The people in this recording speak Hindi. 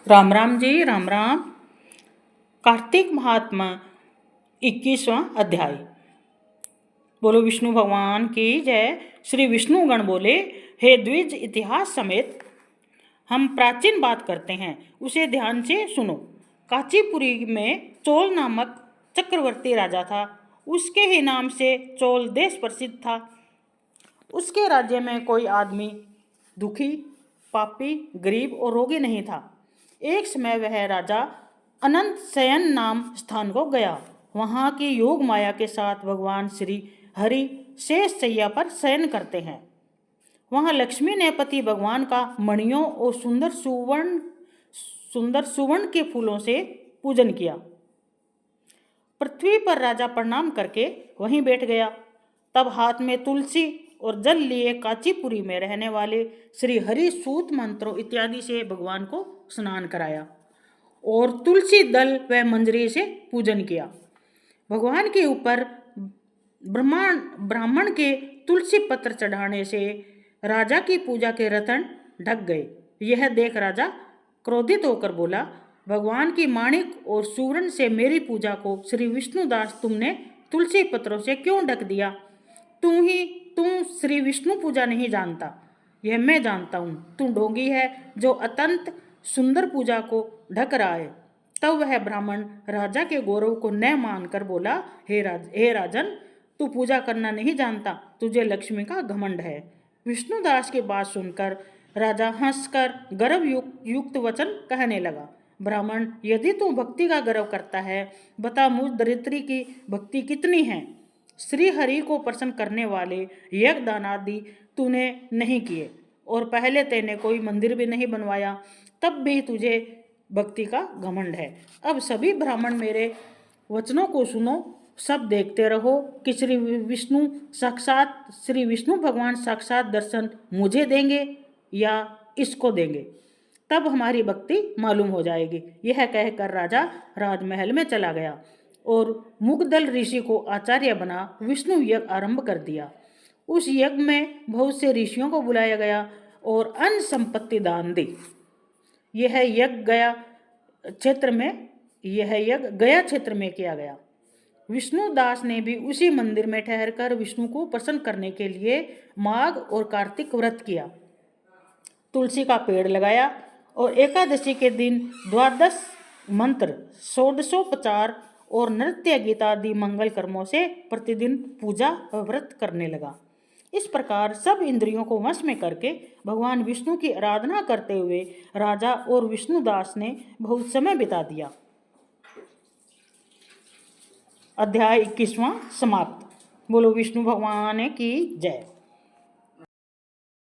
राम राम जी, राम राम। कार्तिक महात्मा 21वां अध्याय। बोलो विष्णु भगवान की जय। श्री विष्णु गण बोले, हे द्विज, इतिहास समेत हम प्राचीन बात करते हैं, उसे ध्यान से सुनो। कांचीपुरी में चोल नामक चक्रवर्ती राजा था। उसके ही नाम से चोल देश प्रसिद्ध था। उसके राज्य में कोई आदमी दुखी, पापी, गरीब और रोगी नहीं था। एक समय वह राजा अनंत शयन नाम स्थान को गया। वहाँ की योग माया के साथ भगवान श्री हरि शेष शैया पर शयन करते हैं। वहाँ लक्ष्मी ने पति भगवान का मणियों और सुंदर सुवर्ण के फूलों से पूजन किया। पृथ्वी पर राजा प्रणाम करके वहीं बैठ गया। तब हाथ में तुलसी और जल लिए कांचीपुरी में रहने वाले श्री हरि सूत मंत्रों इत्यादि से भगवान को स्नान कराया और तुलसी दल व मंजरी से पूजन किया। भगवान के ऊपर ब्राह्मण के तुलसी पत्र चढ़ाने से राजा की पूजा के रतन ढक गए। यह देख राजा क्रोधित होकर बोला, भगवान की माणिक और सुवर्ण से मेरी पूजा को श्री विष्णुदास तुमने तुलसी पत्रों से क्यों ढक दिया? तू श्री विष्णु पूजा नहीं जानता, यह मैं जानता हूँ। तू ढोंगी है जो अत्यंत सुंदर पूजा को ढक रहा है। तब वह ब्राह्मण राजा के गौरव को न मानकर बोला, हे राजन, तू पूजा करना नहीं जानता, तुझे लक्ष्मी का घमंड है। विष्णुदास की बात सुनकर राजा हंसकर गर्व युक्त वचन कहने लगा, ब्राह्मण, यदि तू भक्ति का गर्व करता है, बता मुझ दरिद्री की भक्ति कितनी है। श्री हरि को प्रसन्न करने वाले यज्ञ दान आदि तूने नहीं किए और पहले तेने कोई मंदिर भी नहीं बनवाया, तब भी तुझे भक्ति का घमंड है। अब सभी ब्राह्मण मेरे वचनों को सुनो, सब देखते रहो कि श्री विष्णु भगवान साक्षात दर्शन मुझे देंगे या इसको देंगे, तब हमारी भक्ति मालूम हो जाएगी। यह कहकर राजा राजमहल में चला गया और मुगदल ऋषि को आचार्य बना विष्णु यज्ञ आरंभ कर दिया। उस यज्ञ में बहुत से ऋषियों को बुलाया गया और अन्न संपत्ति दान दी। यह यज्ञ गया क्षेत्र में किया गया। विष्णुदास ने भी उसी मंदिर में ठहरकर विष्णु को प्रसन्न करने के लिए माघ और कार्तिक व्रत किया, तुलसी का पेड़ लगाया और एकादशी के दिन द्वादश मंत्र, षोडशोपचार और नृत्य गीत आदि मंगल कर्मों से प्रतिदिन पूजा और व्रत करने लगा। इस प्रकार सब इंद्रियों को वश में करके भगवान विष्णु की आराधना करते हुए राजा और विष्णुदास ने बहुत समय बिता दिया। अध्याय 21वां समाप्त। बोलो विष्णु भगवान की जय।